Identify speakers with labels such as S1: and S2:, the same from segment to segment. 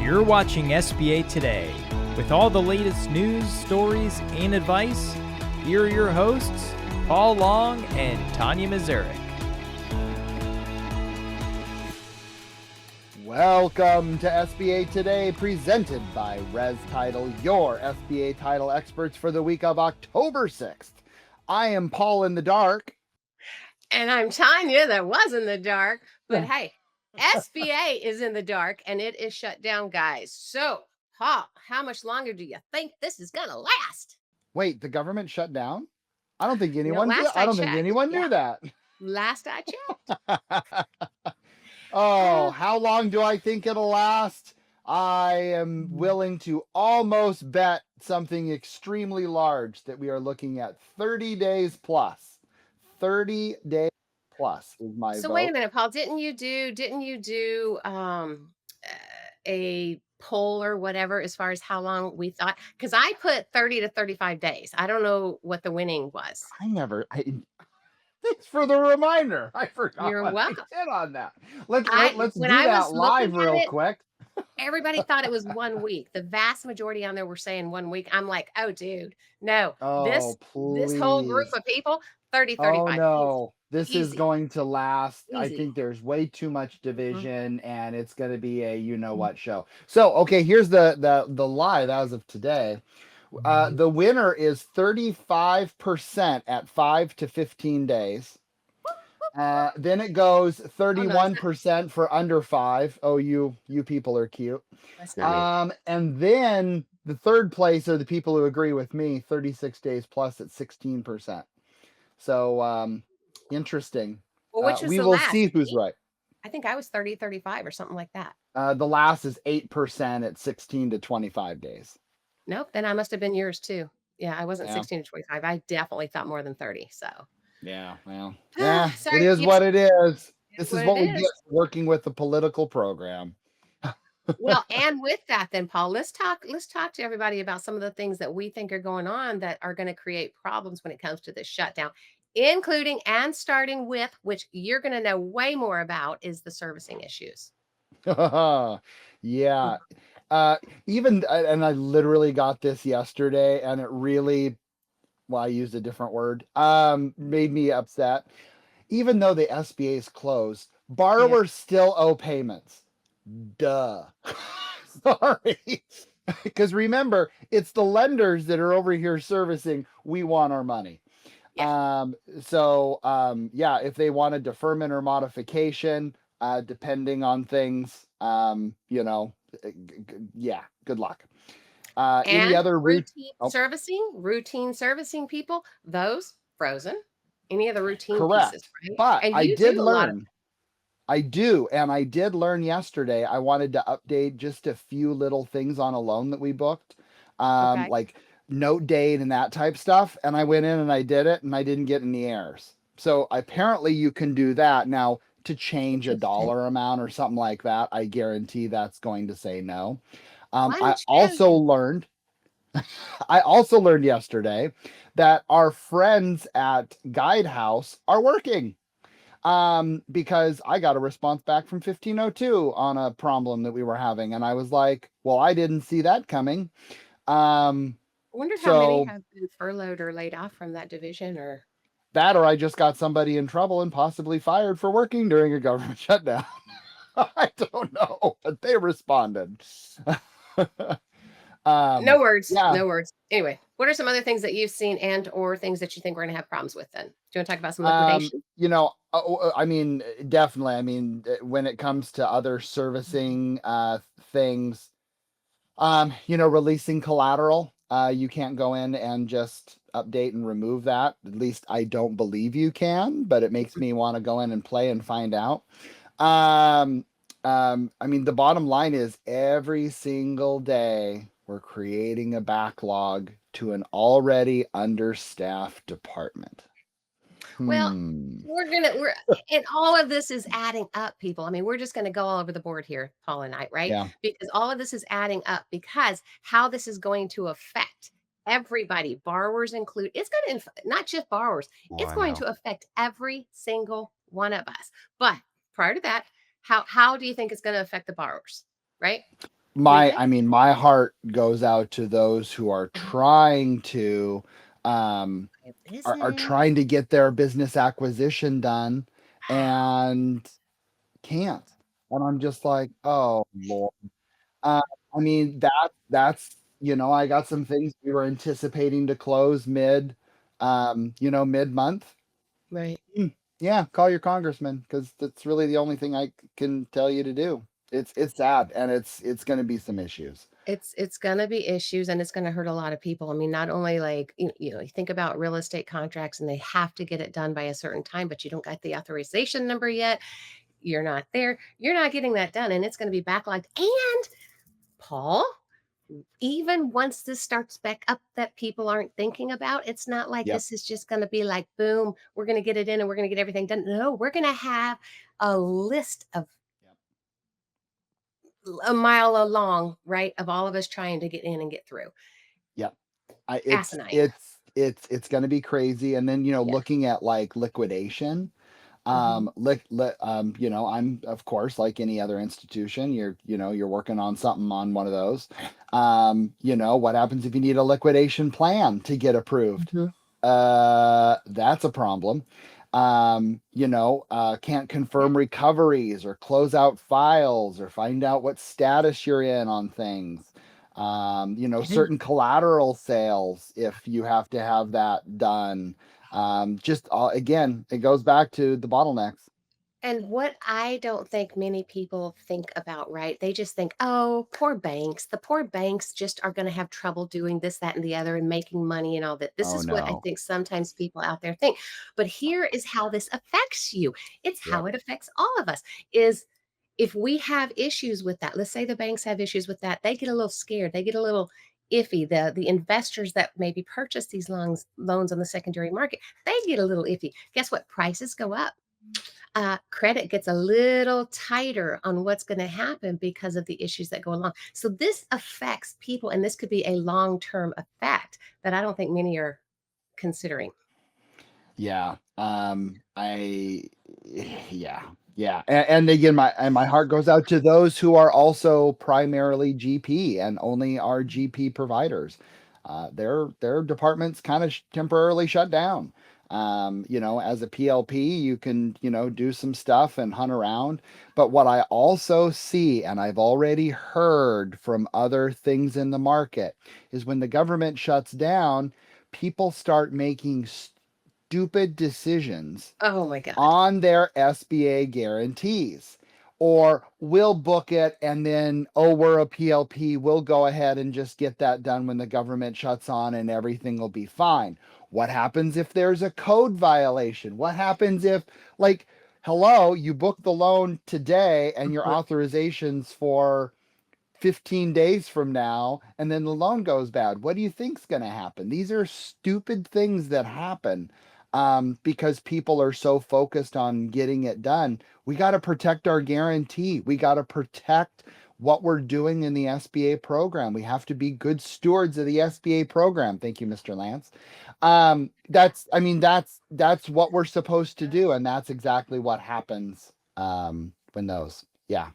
S1: You're watching SBA Today. With all the latest news, stories, and advice, here are your hosts, Paul Long and Tonya Mazurek.
S2: Welcome to SBA Today, presented by Res Title, your SBA title experts for the week of October 6th. I am Paul in the dark.
S3: And I'm Tonya that was in the dark, but hey, SBA is in the dark and it is shut down, guys. So, Paul, how much longer do you think this is going to last?
S2: Wait, the government shut down? I don't think anyone did.
S3: last
S2: I
S3: I
S2: don't think
S3: checked,
S2: anyone
S3: yeah.
S2: knew that.
S3: Last I checked.
S2: Oh, how long do I think it'll last? I am willing to almost bet something extremely large that we are looking at 30 days plus. 30 days plus is my
S3: So
S2: vote.
S3: wait a minute, Paul, didn't you do a poll or whatever as far as how long we thought? Because I put 30 to 35 days. I don't know what the winning was.
S2: Thanks for the reminder. I forgot
S3: You're
S2: what
S3: welcome.
S2: I did on that. Let's do
S3: When I
S2: that
S3: was
S2: live
S3: looking at
S2: real
S3: it,
S2: quick.
S3: everybody thought it was 1 week. The vast majority on there were saying 1 week. I'm like, oh, dude, no.
S2: Oh,
S3: This whole group
S2: please.
S3: of people, 30,
S2: Oh
S3: 35.
S2: no, this is
S3: Easy.
S2: going to last. I
S3: Easy.
S2: think there's way too much
S3: Mhm.
S2: division, and it's going to be a you know what show. So okay, here's the live as of today. The winner is 35% at 5 to 15 days. Then it goes 31% for under 5. Oh, you people are cute.
S3: That's not me.
S2: And then the third place are the people who agree with me, 36 days plus at 16%. So interesting.
S3: Well, which was
S2: We
S3: the
S2: will
S3: last?
S2: see who's right.
S3: I think I was 30, 35 or something like that.
S2: The last is 8% at 16 to 25 days.
S3: Nope. Then I must have been yours too. Yeah, I wasn't
S2: Yeah.
S3: 16 to 25. I definitely thought more than 30. So
S2: Yeah, well, yeah,
S3: sorry
S2: it
S3: to
S2: is
S3: keep
S2: what it is. This is
S3: what
S2: what
S3: it
S2: we get
S3: is.
S2: for working with the political program.
S3: Well, and with that then, Paul, let's talk to everybody about some of the things that we think are going on that are going to create problems when it comes to this shutdown, including and starting with, which you're going to know way more about, is the servicing issues.
S2: Yeah. And I literally got this yesterday, and it really, well, I used a different word, made me upset. Even though the SBA is closed, borrowers still owe payments. Duh. Sorry. Because remember, it's the lenders that are over here servicing. We want our money.
S3: Yeah.
S2: Yeah, if they want a deferment or modification, depending on things, yeah, good luck. Any
S3: And
S2: other
S3: routine servicing people, those frozen. Any of the routine
S2: correct.
S3: pieces, right?
S2: But
S3: And
S2: I
S3: you
S2: did
S3: do a lot of
S2: learn. I do, and I did learn yesterday. I wanted to update just a few little things on a loan that we booked,
S3: okay.
S2: like note date and that type stuff. And I went in and I did it, and I didn't get any errors. So apparently you can do that now to change a
S3: Interesting.
S2: dollar amount or something like that. I guarantee that's going to say no.
S3: Why
S2: I
S3: don't you
S2: also learned. I also learned yesterday that our friends at Guidehouse are working. Because I got a response back from 1502 on a problem that we were having, and I was like, well, I didn't see that coming.
S3: I wondered how many
S2: So
S3: have been furloughed or laid off from that division or
S2: that, or I just got somebody in trouble and possibly fired for working during a government shutdown. I don't know, but they responded.
S3: no words.
S2: Yeah.
S3: No words. Anyway, what are some other things that you've seen and or things that you think we're going to have problems with then? Do you want to talk about some liquidation?
S2: I mean, definitely. I mean, when it comes to other servicing things, releasing collateral, you can't go in and just update and remove that. At least I don't believe you can, but it makes me want to go in and play and find out. I mean, the bottom line is every single day we're creating a backlog to an already understaffed department.
S3: Well, and all of this is adding up, people. I mean, we're just going to go all over the board here, Paul and I, right?
S2: Yeah.
S3: Because all of this is adding up because how this is going to affect everybody, borrowers include, it's going to, not just borrowers, it's going to affect every single one of us. But prior to that, how do you think it's going to affect the borrowers, right?
S2: I mean, my heart goes out to those who are trying to, um, are trying to get their business acquisition done and can't. And I'm just like, oh Lord. Uh, I mean, that's, I got some things we were anticipating to close mid-month.
S3: Right.
S2: Yeah, call your congressman because that's really the only thing I can tell you to do. It's sad and it's going to be some issues.
S3: It's gonna be issues and it's gonna hurt a lot of people. I mean, not only like, you think about real estate contracts and they have to get it done by a certain time, but you don't got the authorization number yet. You're not there. You're not getting that done, and it's gonna be backlogged. And Paul, even once this starts back up that people aren't thinking about, it's not like
S2: Yep.
S3: this is just gonna be like, boom, we're gonna get it in and we're gonna get everything done. No, we're gonna have a list of
S2: Yep.
S3: a mile long, right, of all of us trying to get in and get through.
S2: Yep. I
S3: Asinine.
S2: it's going to be crazy. And then,
S3: Yeah.
S2: looking at like liquidation,
S3: Mhm.
S2: I'm of course like any other institution, you're working on something on one of those. What happens if you need a liquidation plan to get approved?
S3: Mhm.
S2: That's a problem. Can't confirm recoveries or close out files or find out what status you're in on things.
S3: And
S2: Certain collateral sales if you have to have that done. Just again, it goes back to the bottlenecks.
S3: and what I don't think many people think about, right? They just think, "Oh, poor banks. The poor banks just are gonna have trouble doing this, that, and the other and making money and all that." This
S2: Oh
S3: is what I
S2: no.
S3: think sometimes people out there think. But here is how this affects you. It's how
S2: Yep.
S3: it affects all of us, is if we have issues with that, let's say the banks have issues with that, they get a little scared, they get a little iffy. The investors that maybe purchase these loans on the secondary market, they get a little iffy. Guess what? Prices go up. Credit gets a little tighter on what's going to happen because of the issues that go along. So this affects people, and this could be a long-term effect that I don't think many are considering.
S2: Yeah. Yeah. Yeah. And again, my heart goes out to those who are also primarily GP and only are GP providers. Their departments kind of temporarily shut down. As a PLP, you can, do some stuff and hunt around. But what I also see, and I've already heard from other things in the market, is when the government shuts down, people start making stupid decisions
S3: Oh my God.
S2: on their SBA guarantees. Or we'll book it and then, oh, we're a PLP. We'll go ahead and just get that done when the government shuts on and everything will be fine. What happens if there's a code violation? What happens if, like, hello, you booked the loan today and your
S3: Mhm.
S2: authorization's for 15 days from now and then the loan goes bad? What do you think's going to happen? These are stupid things that happen, because people are so focused on getting it done. We got to protect our guarantee. We got to protect what we're doing in the SBA program. We have to be good stewards of the SBA program. Thank you, Mr. Lance. I mean, that's what we're supposed to do, and that's exactly what happens, when those, yeah.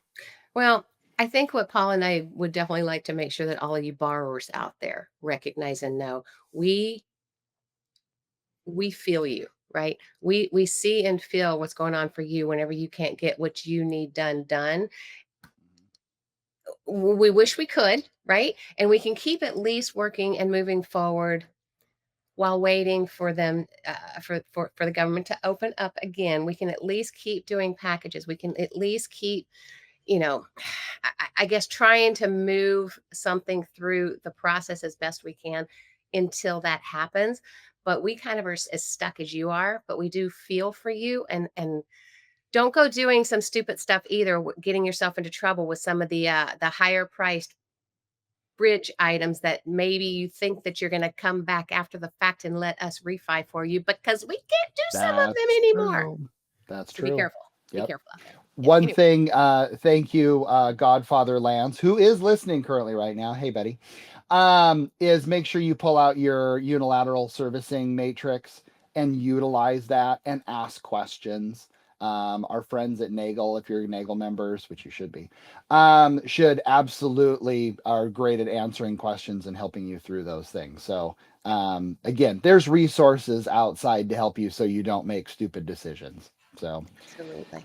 S3: Well, I think what Paul and I would definitely like to make sure that all of you borrowers out there recognize and know, we we feel you, right? We see and feel what's going on for you whenever you can't get what you need done. We wish we could, right? And we can keep at least working and moving forward while waiting for them, for the government to open up again. We can at least keep doing packages. We can at least keep, you know, I guess trying to move something through the process as best we can until that happens. But we kind of are as stuck as you are, but we do feel for you, and don't go doing some stupid stuff either, getting yourself into trouble with some of the higher priced bridge items that maybe you think that you're going to come back after the fact and let us refi for you because we can't do some of them
S2: That's
S3: anymore.
S2: true. That's
S3: So be
S2: true.
S3: careful. Be
S2: Yep.
S3: careful out there. Yeah.
S2: One
S3: Anyway.
S2: thing, thank you, Godfather Lance, who is listening currently right now. Hey, buddy. Is make sure you pull out your unilateral servicing matrix and utilize that and ask questions. Our friends at Nagel, if you're Nagel members, which you should be, should absolutely are great at answering questions and helping you through those things. So again, there's resources outside to help you so you don't make stupid decisions. So
S3: Absolutely.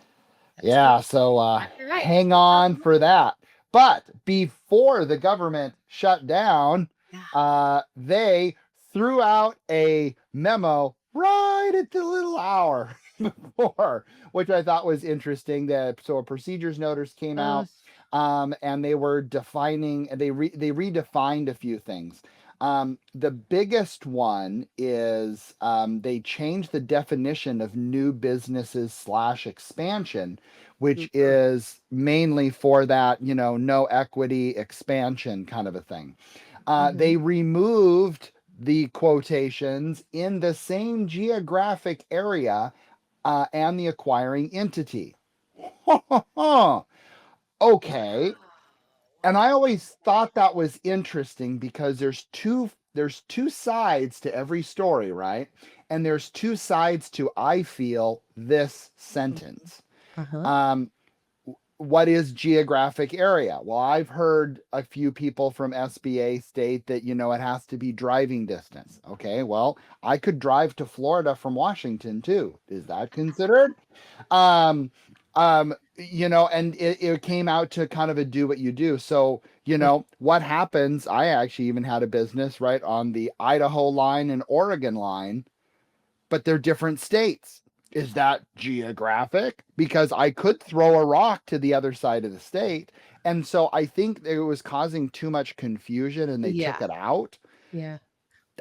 S2: yeah, so
S3: You're right.
S2: hang on for that. But before the government shut down,
S3: Yeah.
S2: they threw out a memo right at the little hour before, which I thought was interesting. That so a procedures notice came out, and they were defining. They redefined a few things. The biggest one is they changed the definition of new businesses slash expansion, which is mainly for that, no equity expansion kind of a thing. They removed the quotations in the same geographic area and the acquiring entity. Okay. And I always thought that was interesting because there's two sides to every story, right? And there's two sides to I feel this sentence. What is geographic area? Well, I've heard a few people from SBA state that, it has to be driving distance. Okay, well, I could drive to Florida from Washington too. Is that considered? Um, and it came out to kind of a do what you do. So, what happens? I actually even had a business right on the Idaho line and Oregon line, but they're different states. Is that geographic? Because I could throw a rock to the other side of the state. And so I think it was causing too much confusion and they took it out.
S3: Yeah.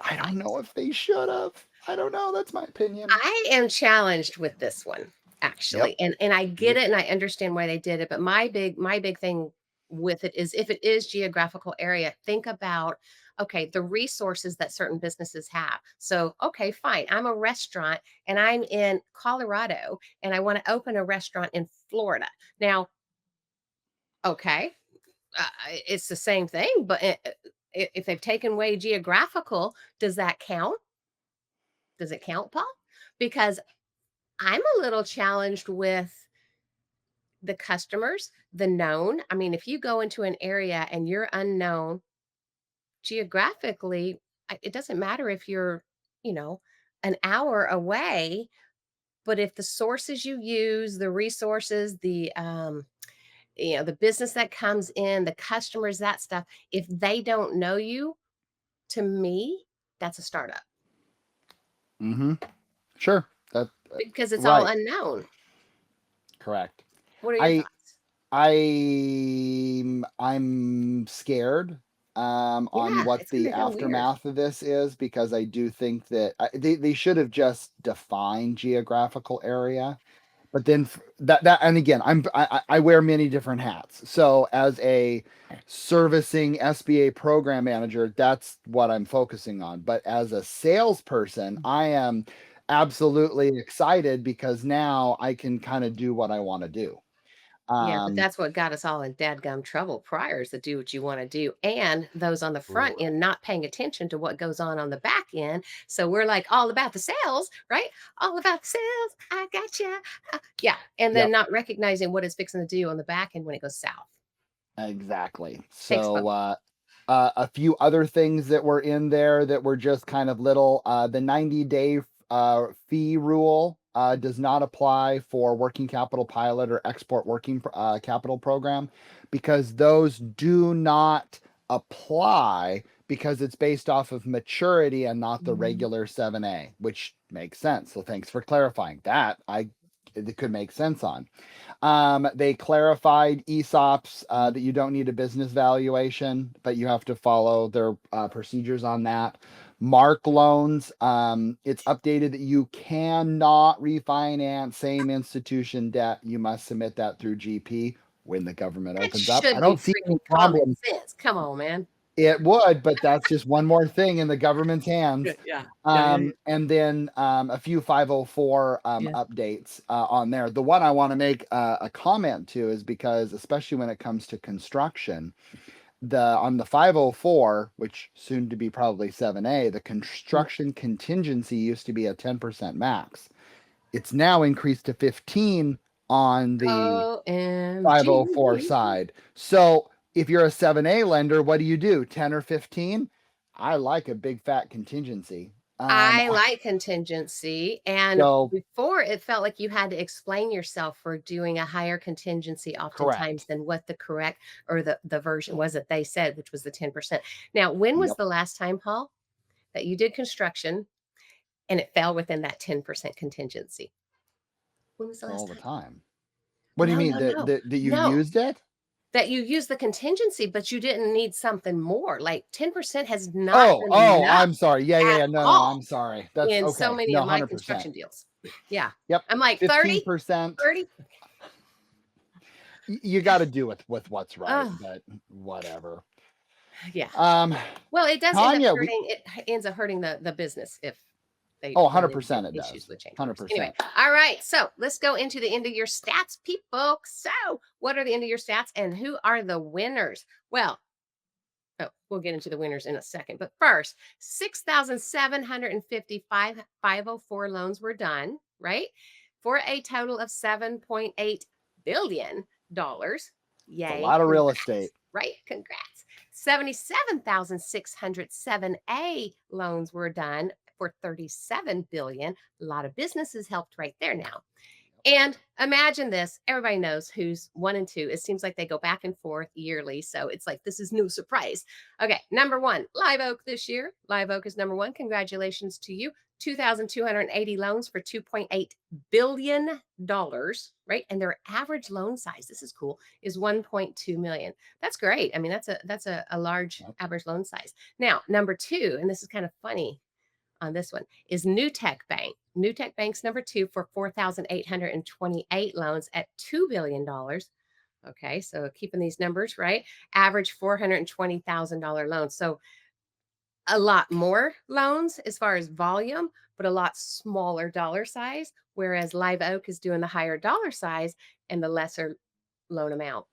S2: I don't know if they should have. I don't know. That's my opinion.
S3: I am challenged with this one, actually. And I get it and I understand why they did it. But my big thing with it is if it is geographical area, think about okay, the resources that certain businesses have. So, okay, fine. I'm a restaurant and I'm in Colorado and I want to open a restaurant in Florida. Now, okay, it's the same thing, but if they've taken away geographical, does that count? Does it count, Paul? Because I'm a little challenged with the customers, the known. I mean, if you go into an area and you're unknown geographically, it doesn't matter if you're, you know, an hour away, but if the sources you use, the resources, the business that comes in, the customers, that stuff, if they don't know you, to me, that's a startup
S2: Sure. That
S3: because it's all
S2: right.
S3: unknown.
S2: Correct.
S3: What are your
S2: I
S3: thoughts?
S2: I'm scared on
S3: Yeah,
S2: what
S3: it's gonna
S2: the
S3: be real weird.
S2: aftermath of this is because I do think that they should have just defined geographical area. But then that and again, I wear many different hats. So as a servicing SBA program manager, that's what I'm focusing on. But as a salesperson, I am absolutely excited because now I can kind of do what I want to do.
S3: Yeah, but
S2: Um,
S3: that's what got us all in dadgum trouble prior is to do what you want to do. And those on the front end not paying attention to what goes on the back end. So we're like all about the sales, right? All about the sales. I got you. Yeah. And then
S2: yep,
S3: not recognizing what it's fixing to do on the back end when it goes south.
S2: exactly.
S3: Thanks, Bo.
S2: So a few other things that were in there that were just kind of little. The 90-day fee rule does not apply for working capital pilot or export working capital program because those do not apply because it's based off of maturity and not the regular 7A, which makes sense. So thanks for clarifying that. It could make sense on. They clarified ESOPs that you don't need a business valuation, but you have to follow their procedures on that. MARC loans, it's updated that you cannot refinance same institution debt. You must submit that through GP when the government
S3: That
S2: opens up. I
S3: should be
S2: don't see
S3: freaking
S2: any
S3: common
S2: problem.
S3: sense. Come on, man.
S2: It would, but that's just one more thing in the government's hands.
S3: Yeah.
S2: And then a few 504
S3: Yeah.
S2: updates on there. The one I want to make a comment to is because, especially when it comes to construction, on the 504, which soon to be probably 7A, the construction contingency used to be a 10% max. It's now increased to 15 on the
S3: OMG.
S2: 504 side. So if you're a 7A lender, what do? 10 or 15? I like a big fat contingency.
S3: I like contingency. And
S2: So
S3: before, it felt like you had to explain yourself for doing a higher contingency oftentimes
S2: correct.
S3: than what the correct or the version was that they said, which was the 10%. Now, when was
S2: Yep.
S3: the last time, Paul, that you did construction and it fell within that 10% contingency? When was the last
S2: All the
S3: time?
S2: time. What do you
S3: No,
S2: mean?
S3: no, no.
S2: That you
S3: No.
S2: used it?
S3: That you used the contingency, but you didn't need something more. Like 10% has not been
S2: Oh,
S3: enough
S2: I'm sorry.
S3: at
S2: No,
S3: all
S2: I'm sorry. That's
S3: in so
S2: okay.
S3: many
S2: No,
S3: of my
S2: 100%.
S3: construction deals. Yeah.
S2: Yep.
S3: I'm like 30,
S2: 15%.
S3: 30.
S2: You got to do with what's right,
S3: Oh,
S2: but whatever.
S3: yeah.
S2: Um,
S3: Well, it does end up
S2: Tonya,
S3: hurting. It ends up hurting the business if they
S2: oh,
S3: run into
S2: 100% it
S3: issues
S2: does.
S3: with change orders.
S2: 100%.
S3: Anyway, all right. So let's go into the end of your stats, people. So, what are the end of your stats and who are the winners? Well, oh, we'll get into the winners in a second. But first, 6,755 504 loans were done, right? For a total of $7.8 billion.
S2: It's a
S3: Yay.
S2: lot of real
S3: Congrats,
S2: estate.
S3: right? Congrats. 77,607A loans were done for 37 billion. A lot of businesses helped right there now. And imagine this, everybody knows who's 1 and 2. It seems like they go back and forth yearly. So it's like, this is no surprise. Okay, number 1, Live Oak this year. Live Oak is number 1. Congratulations to you. 2,280 loans for $2.8 billion, right? And their average loan size, this is cool, is 1.2 million. That's great. I mean, that's a large average loan size. Now, number 2, and this is kind of funny on this one, is New Tech Bank. New Tech Bank's number 2 for 4,828 loans at $2 billion. Okay, so keeping these numbers right. Average $420,000 loans. So a lot more loans as far as volume, but a lot smaller dollar size. Whereas Live Oak is doing the higher dollar size and the lesser loan amount.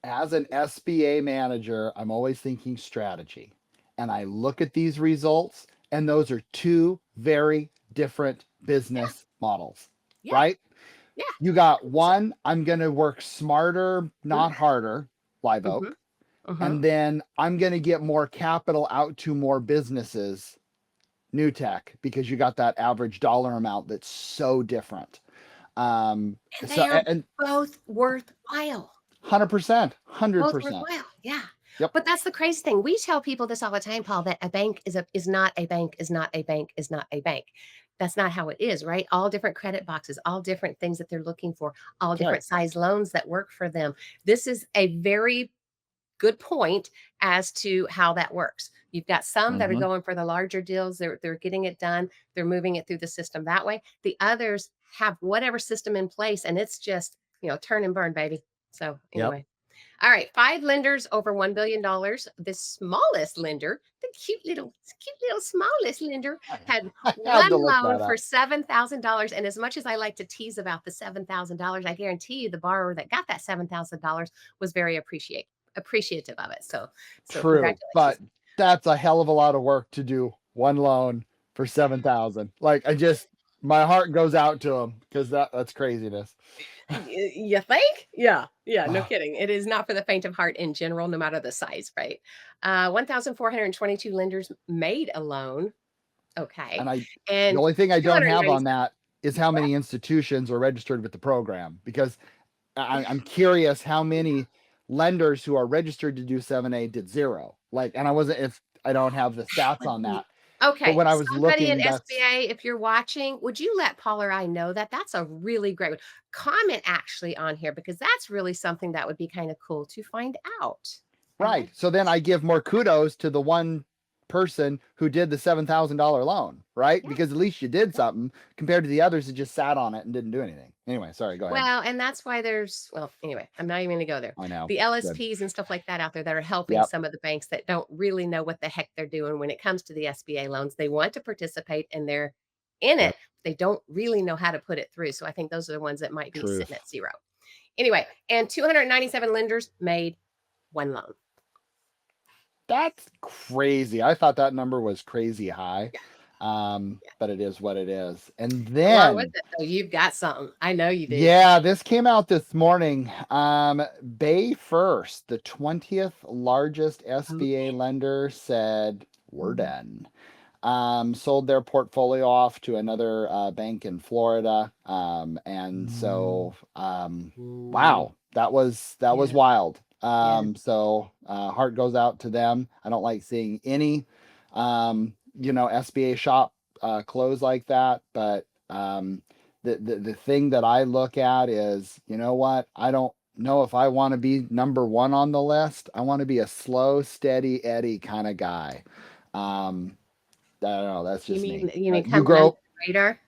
S2: As an SBA manager, I'm always thinking strategy. And I look at these results, and those are two very different business models,
S3: Yeah.
S2: right?
S3: Yeah.
S2: You got one, I'm going to work smarter, not harder, Live Oak. And then I'm going to get more capital out to more businesses, New Tech, because you got that average dollar amount that's so different.
S3: And they are
S2: and
S3: both worthwhile.
S2: 100%,
S3: Both
S2: 100%.
S3: worthwhile. Yeah.
S2: Yep.
S3: But that's the crazy thing. We tell people this all the time, Paul, that a bank is not a bank, is not a bank, is not a bank. That's not how it is, right? All different credit boxes, all different things that they're looking for, all different size loans that work for them. This is a very good point as to how that works. You've got some that are going for the larger deals. They're getting it done. They're moving it through the system that way. The others have whatever system in place, and it's just, turn and burn, baby. So anyway. All right, 5 lenders over $1 billion. The smallest lender, the cute little smallest lender, had one loan for $7,000. And as much as I like to tease about the $7,000, I guarantee you the borrower that got that $7,000 was very appreciative of it. So
S2: true, but that's a hell of a lot of work to do one loan for 7,000. Like, my heart goes out to them because that's craziness.
S3: You think? Yeah, no kidding. It is not for the faint of heart in general, no matter the size, right? 1,422 lenders made a loan. Okay.
S2: And the only thing I don't have on that is how many institutions are registered with the program, because I'm curious how many lenders who are registered to do 7A did 0. Like, and I don't have the stats on that.
S3: Okay.
S2: But when I was
S3: Somebody
S2: looking,
S3: in SBA, if you're watching, would you let Paul or I know that? That's a really great one. Comment actually on here, because that's really something that would be kind of cool to find out.
S2: Right. So then I give more kudos to the one person who did the $7,000 loan, right? Yeah. Because at least you did something compared to the others that just sat on it and didn't do anything. Anyway, sorry, go ahead.
S3: Well, and that's why anyway, I'm not even going to go there.
S2: I know.
S3: The LSPs and stuff like that out there that are helping some of the banks that don't really know what the heck they're doing when it comes to the SBA loans. They want to participate and they're in it. They don't really know how to put it through. So I think those are the ones that might be sitting at 0. Anyway, and 297 lenders made 1 loan.
S2: That's crazy. I thought that number was crazy high. But it is what it is. And
S3: Along with
S2: then,
S3: it, though, you've got something. I know you do.
S2: yeah, this came out this morning. Bay First, the 20th largest SBA lender, said we're done. Sold their portfolio off to another bank in Florida. And so, wow, that was wild. So heart goes out to them. I don't like seeing any, SBA shop close like that. But the thing that I look at is, you know what? I don't know if I want to be number one on the list. I want to be a slow, steady Eddie kind of guy. I don't know. That's just me.
S3: You mean
S2: You grow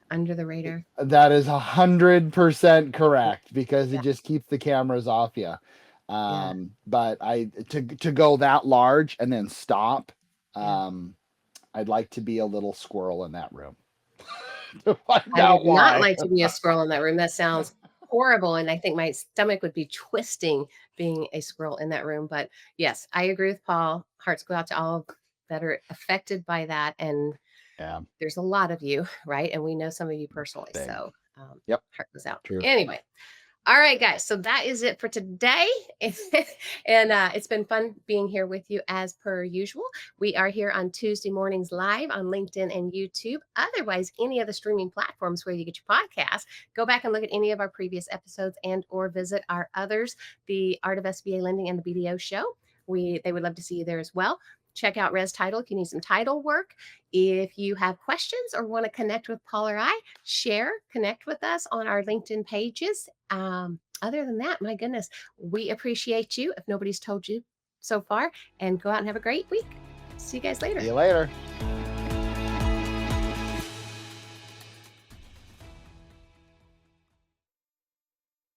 S3: under the radar?
S2: That is 100% correct, because it just keeps the cameras off you. But to go that large and then stop, I'd like to be a little squirrel in that room.
S3: I would not like to be a squirrel in that room. That sounds horrible, and I think my stomach would be twisting being a squirrel in that room. But yes, I agree with Paul. Hearts go out to all that are affected by that, and there's a lot of you, right? And we know some of you personally, so heart goes out.
S2: True.
S3: Anyway, all right, guys, so that is it for today. And it's been fun being here with you as per usual. We are here on Tuesday mornings live on LinkedIn and YouTube. Otherwise, any other streaming platforms where you get your podcasts, go back and look at any of our previous episodes and or visit our others, the Art of SBA Lending and the BDO Show. They would love to see you there as well. Check out Res Title if you need some title work. If you have questions or want to connect with Paul or I, connect with us on our LinkedIn pages. Other than that, my goodness, we appreciate you if nobody's told you so far, and go out and have a great week. See you guys later.
S2: See you later.